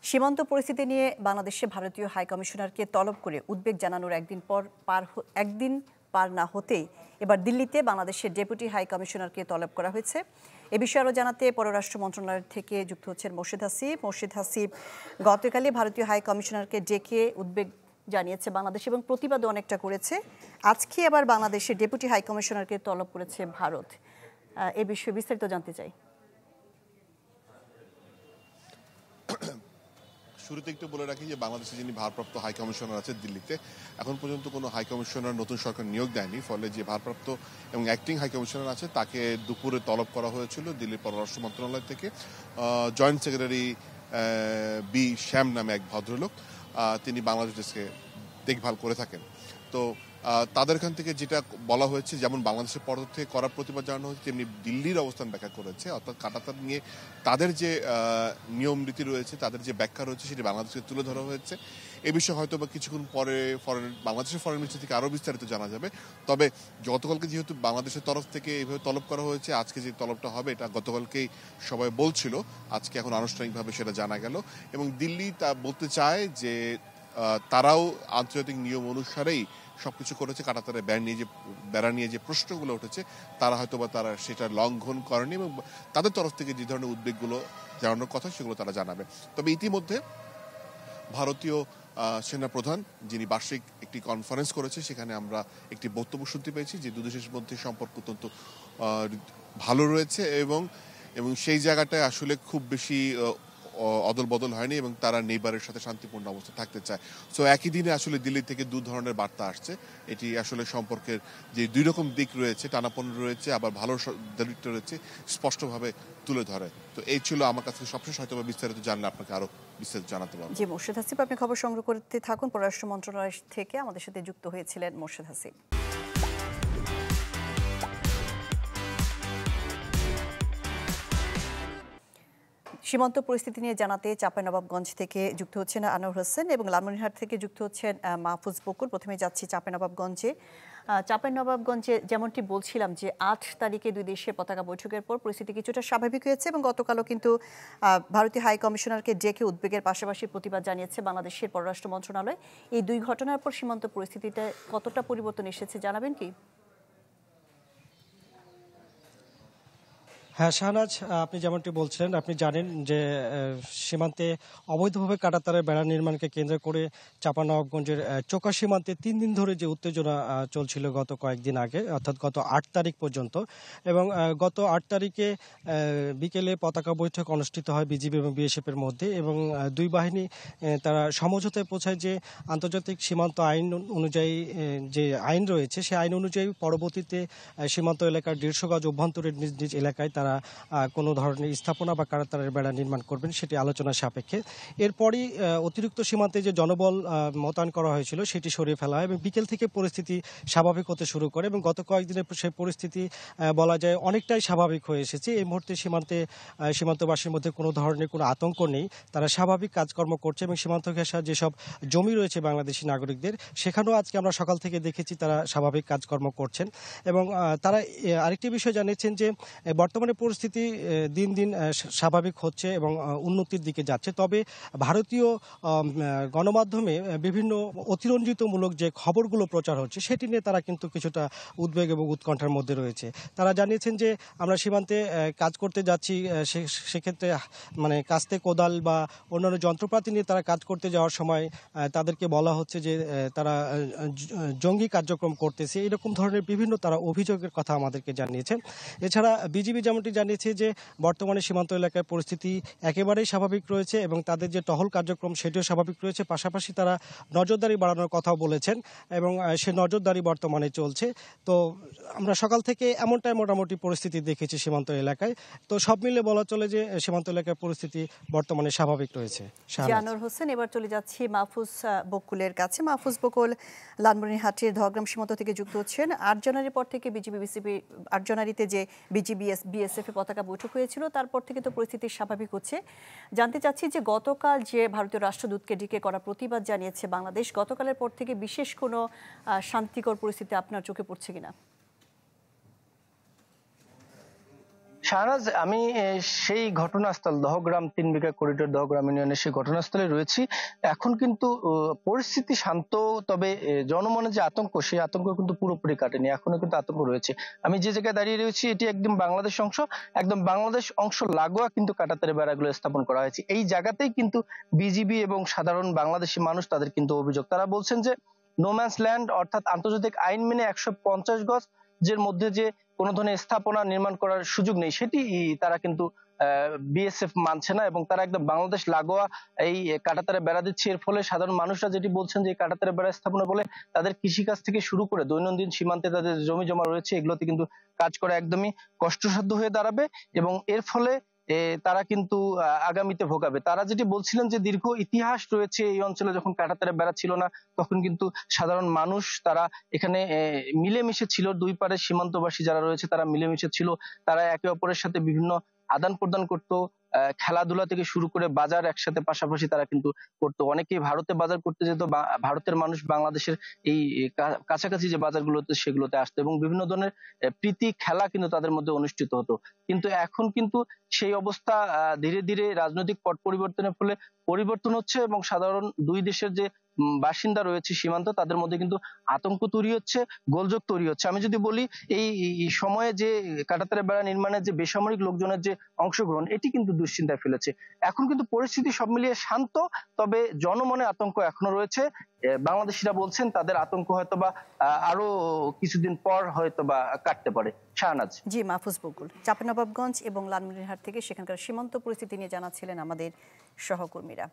সীমান্ত পরিস্থিতি নিয়ে বাংলাদেশে ভারতীয় হাই কমিশনারকে তলব করে উদ্বেগ জানানোর একদিন পার না হতেই এবার দিল্লিতে বাংলাদেশের ডেপুটি হাই কমিশনারকে তলব করা হয়েছে। এ বিষয়ে আরও জানাতে পররাষ্ট্র মন্ত্রণালয় থেকে যুক্ত হচ্ছেন মোর্শেদ হাসিব। গতকালই ভারতীয় হাই কমিশনারকে ডেকে উদ্বেগ জানিয়েছে বাংলাদেশ এবং প্রতিবাদও অনেকটা করেছে। আজকে আবার বাংলাদেশের ডেপুটি হাই কমিশনারকে তলব করেছে ভারত। এ বিষয়ে বিস্তারিত জানতে চাই। শুরুতে একটু বলে রাখি যে বাংলাদেশে যিনি ভারপ্রাপ্ত হাই কমিশনার আছে দিল্লিতে, এখন পর্যন্ত কোনো হাই কমিশনার নতুন সরকার নিয়োগ দেয়নি। ফলে যে ভারপ্রাপ্ত এবং অ্যাক্টিং হাই কমিশনার আছে তাকে দুপুরে তলব করা হয়েছিল দিল্লির পররাষ্ট্র মন্ত্রণালয় থেকে। জয়েন্ট সেক্রেটারি বি শ্যাম নামে এক ভদ্রলোক, তিনি বাংলাদেশ ডেস্কে দেখভাল করে থাকেন। তো তাদের এখান থেকে যেটা বলা হয়েছে, যেমন বাংলাদেশের পক্ষ থেকে করার প্রতিবাদ জানানো হয়েছে, তেমনি দিল্লির অবস্থান ব্যাখ্যা করেছে। অর্থাৎ কাটাতার নিয়ে তাদের যে নিয়ম নীতি রয়েছে, তাদের যে ব্যাখ্যা রয়েছে, সেটি বাংলাদেশকে তুলে ধরা হয়েছে। এ বিষয়ে হয়তো বা কিছুক্ষণ পরে বাংলাদেশের ফরেন মিনিস্ট্রি থেকে আরও বিস্তারিত জানা যাবে। তবে গতকালকে যেহেতু বাংলাদেশের তরফ থেকে এইভাবে তলব করা হয়েছে, আজকে যে তলবটা হবে এটা গতকালকেই সবাই বলছিল, আজকে এখন আনুষ্ঠানিকভাবে সেটা জানা গেল। এবং দিল্লি তা বলতে চায় যে তারাও আন্তর্জাতিক নিয়ম অনুসারেই সবকিছু করেছে। কাটাতারে বেড়া নিয়ে যে প্রশ্নগুলো উঠেছে, তারা হয়তো বা তারা সেটা লঙ্ঘন করেনি এবং তাদের তরফ থেকে যে ধরনের উদ্বেগগুলো জানানোর কথা সেগুলো তারা জানাবে। তবে ইতিমধ্যে ভারতীয় সেনাপ্রধান যিনি বার্ষিক একটি কনফারেন্স করেছে, সেখানে আমরা একটি বক্তব্য শুনতে পেয়েছি যে দুদেশের মধ্যে সম্পর্ক অত্যন্ত ভালো রয়েছে এবং সেই জায়গাটায় আসলে খুব বেশি অদল বদল হয়নি এবং তারা নেইবারের সাথে শান্তিপূর্ণ অবস্থা থাকতে চায়। সো একই দিনে আসলে দিল্লি থেকে দু ধরনের বার্তা আসছে। এটি আসলে সম্পর্কের যে দুই রকম দিক রয়েছে, টানাপোড়েন রয়েছে, আবার ভালো দিকটা রয়েছে, স্পষ্টভাবে তুলে ধরে। তো এই ছিল আমার কাছে সবশেষ। হয়তো বিস্তারিত জানলে আপনাকে আরো বিস্তারিত জানাতে পারবো। জি, মোর্শেদ হাসিব, আপনি খবর সংগ্রহ করতে থাকুন। পররাষ্ট্র মন্ত্রণালয় থেকে আমাদের সাথে যুক্ত হয়েছিলেন মোর্শেদ হাসিব। সীমান্ত পরিস্থিতি নিয়ে জানাতে চাঁপাইনবাবগঞ্জ থেকে যুক্ত হচ্ছেন আনোয়ার হোসেন এবং লালমনিরহাট থেকে যুক্ত হচ্ছেন মাহফুজ বকুল। প্রথমে যাচ্ছি চাঁপাইনবাবগঞ্জে। চাঁপাইনবাবগঞ্জে যেমনটি বলছিলাম যে ৮ তারিখে দুই দেশের পতাকা বৈঠকের পর পরিস্থিতি কিছুটা স্বাভাবিক হয়েছে এবং গতকালও কিন্তু ভারতীয় হাই কমিশনারকে ডেকে উদ্বেগের পাশাপাশি প্রতিবাদ জানিয়েছে বাংলাদেশের পররাষ্ট্র মন্ত্রণালয়। এই দুই ঘটনার পর সীমান্ত পরিস্থিতিতে কতটা পরিবর্তন এসেছে জানাবেন কি? হ্যাঁ শাহনাজ, আপনি যেমনটি বলছিলেন, আপনি জানেন যে সীমান্তে অবৈধভাবে কাঁটাতারের বেড়া নির্মাণকে কেন্দ্র করে চাঁপাইনবাবগঞ্জের চোকা সীমান্তে ৩ দিন ধরে যে উত্তেজনা চলছিল গত কয়েকদিন আগে, অর্থাৎ গত ৮ তারিখ পর্যন্ত। এবং গত ৮ তারিখে বিকেলে পতাকা বৈঠক অনুষ্ঠিত হয় বিজিবি এবং বিএসএফের মধ্যে এবং দুই বাহিনী তারা সমঝোতায় পৌঁছায় যে আন্তর্জাতিক সীমান্ত আইন অনুযায়ী যে আইন রয়েছে, সেই আইন অনুযায়ী পরবর্তীতে সীমান্ত এলাকার ১৫০ গজ অভ্যন্তরের নিজ নিজ এলাকায় তারা কোনো ধরনের স্থাপনা বা কাঁটাতারের বেড়া নির্মাণ করবেন, সেটি আলোচনার সাপেক্ষে। এরপরই অতিরিক্ত সীমান্তে যে জনবল মোতায়েন করা হয়েছিল সেটি সরিয়ে ফেলা হয় এবং বিকেল থেকে পরিস্থিতি স্বাভাবিক হতে শুরু করে এবং গত কয়েকদিনের সেই পরিস্থিতি বলা যায় অনেকটাই স্বাভাবিক হয়ে এসেছে। এই মুহূর্তে সীমান্তবাসীর মধ্যে কোনো ধরনের কোনো আতঙ্ক নেই, তারা স্বাভাবিক কাজকর্ম করছে এবং সীমান্ত ঘেঁষা যেসব জমি রয়েছে বাংলাদেশি নাগরিকদের, সেখানেও আজকে আমরা সকাল থেকে দেখেছি তারা স্বাভাবিক কাজকর্ম করছেন। এবং তারা আরেকটি বিষয় জানিয়েছেন যে বর্তমানে পরিস্থিতি দিন দিন স্বাভাবিক হচ্ছে এবং উন্নতির দিকে যাচ্ছে। তবে ভারতীয় গণমাধ্যমে বিভিন্ন অতিরঞ্জিতমূলক যে খবরগুলো প্রচার হচ্ছে সেটি নিয়ে তারা কিন্তু কিছুটা উদ্বেগ এবং উৎকণ্ঠার মধ্যে রয়েছে। তারা জানিয়েছেন যে আমরা সীমান্তে কাজ করতে যাচ্ছি, সেক্ষেত্রে মানে কাস্তে কোদাল বা অন্যান্য যন্ত্রপাতি নিয়ে তারা কাজ করতে যাওয়ার সময় তাদেরকে বলা হচ্ছে যে তারা জঙ্গি কার্যক্রম করতেছে, এরকম ধরনের বিভিন্ন তারা অভিযোগের কথা আমাদেরকে জানিয়েছেন। এছাড়া বিজিবি যেমনটি জানিয়েছে যে বর্তমানে সীমান্ত এলাকায় পরিস্থিতি একেবারেই স্বাভাবিক রয়েছে এবং তাদের যে টহল কার্যক্রম সেটিও স্বাভাবিক রয়েছে। পাশাপাশি তারা নজরদারি বাড়ানোর কথাও বলেছেন এবং সে নজরদারি বর্তমানে চলছে। তো আমরা সকাল থেকে এমনটাই মোটামুটি পরিস্থিতি দেখেছি সীমান্ত এলাকায়। তো সব মিলে বলা চলে যে সীমান্ত এলাকার পরিস্থিতি বর্তমানে স্বাভাবিক রয়েছে। আনোয়ার হোসেন, এবার চলে যাচ্ছি মাহফুজ বকুলের কাছে। মাহফুজ বকুল, লালমনিরহাটের ধোয়াগ্রাম সীমান্ত থেকে যুক্ত হচ্ছেন। ৮ জানুয়ারির পর থেকে বিজিবি বিসিবি ৮ জানুয়ারিতে যে বিজিবি বিএসএফ পতাকা বৈঠক হয়েছিল তারপর থেকে তো পরিস্থিতি স্বাভাবিক হচ্ছে। জানতে চাচ্ছি যে গতকাল যে ভারতীয় রাষ্ট্রদূতকে ডেকে করা প্রতিবাদ জানিয়েছে বাংলাদেশ, গতকালের পর থেকে বিশেষ কোনো শান্তিকর পরিস্থিতি আপনার চোখে পড়ছে কিনা? শাহনাজ, আমি সেই ঘটনাস্থল দহগ্রাম 3 বিঘা করিডোর দহগ্রাম ইউনিয়নের সেই ঘটনাস্থলে রয়েছি। এখন কিন্তু পরিস্থিতি শান্ত, তবে জনমনে যে আতঙ্ক, সেই আতঙ্ক কিন্তু পুরোপুরি কাটেনি, এখনো কিন্তু আতঙ্ক রয়েছে। আমি যে জায়গায় দাঁড়িয়ে রয়েছি এটি একদম বাংলাদেশ অংশ, একদম বাংলাদেশ অংশ লাগোয়া কিন্তু কাঁটাতারের বেড়াগুলো স্থাপন করা হয়েছে। এই জায়গাতেই কিন্তু বিজিবি এবং সাধারণ বাংলাদেশি মানুষ, তাদের কিন্তু অভিযোগ, তারা বলছেন যে নোম্যান্স ল্যান্ড অর্থাৎ আন্তর্জাতিক আইন মেনে 150 গজের মধ্যে যে কোনো ধরনের স্থাপনা নির্মাণ করার সুযোগ নেই, সেটি তারা কিন্তু বিএসএফ মানছে না, এবং তারা একদম বাংলাদেশ লাগোয়া এই কাঁটাতারে বেড়া দিচ্ছে। এর ফলে সাধারণ মানুষরা যেটি বলছেন যে কাঁটাতারে বেড়া স্থাপনা বলে তাদের কৃষিকাজ থেকে শুরু করে দৈনন্দিন সীমান্তে তাদের জমি জমা রয়েছে, এগুলোতে কিন্তু কাজ করা একদমই কষ্টসাধ্য হয়ে দাঁড়াবে, এবং এর ফলে তারা কিন্তু আগামীতে ভোগাবে। তারা যেটি বলছিলেন যে দীর্ঘ ইতিহাস রয়েছে এই অঞ্চলে, যখন কাঁটাতারে বেড়া ছিল না তখন কিন্তু সাধারণ মানুষ তারা এখানে মিলেমিশে ছিল, দুই পারে সীমান্তবাসী যারা রয়েছে তারা মিলেমিশে ছিল, তারা একে অপরের সাথে বিভিন্ন আদান প্রদান করতো, খেলাধুলা থেকে শুরু করে বাজার একসাথে পাশাপাশি তারা কিন্তু করতো। অনেকেই ভারতে বাজার করতে যেত, ভারতের মানুষ বাংলাদেশের এই কাছাকাছি যে বাজারগুলোতে সেগুলোতে আসতো, এবং বিভিন্ন ধরনের প্রীতি খেলা কিন্তু তাদের মধ্যে অনুষ্ঠিত হতো। কিন্তু এখন কিন্তু সেই অবস্থা ধীরে ধীরে রাজনৈতিক পট পরিবর্তনের ফলে পরিবর্তন হচ্ছে, এবং সাধারণ দুই দেশের যে বাসিন্দা রয়েছে সীমান্ত, তাদের মধ্যে কিন্তু আতঙ্ক তৈরি হচ্ছে, গোলযোগ তৈরি হচ্ছে। আমি যদি বলি এই সময়ে যে কাঁটাতারের বেড়া নির্মাণের যে বেসামরিক লোকজনের যে অংশগ্রহণ, এটি কিন্তু দুশ্চিন্তায় ফেলেছে। এখন কিন্তু পরিস্থিতি সব মিলিয়ে শান্ত, তবে জনমনে আতঙ্ক এখনো রয়েছে। বাংলাদেশিরা বলছেন তাদের আতঙ্ক হয়তোবা আরো কিছুদিন পর হয়তোবা কাটতে পারে। শাহনাজ। জি, মাহফুজ বকুল চাঁপাইনবাবগঞ্জ এবং লালমনিরহাট থেকে সেখানকার সীমান্ত পরিস্থিতি নিয়ে জানাচ্ছিলেন আমাদের সহকর্মীরা।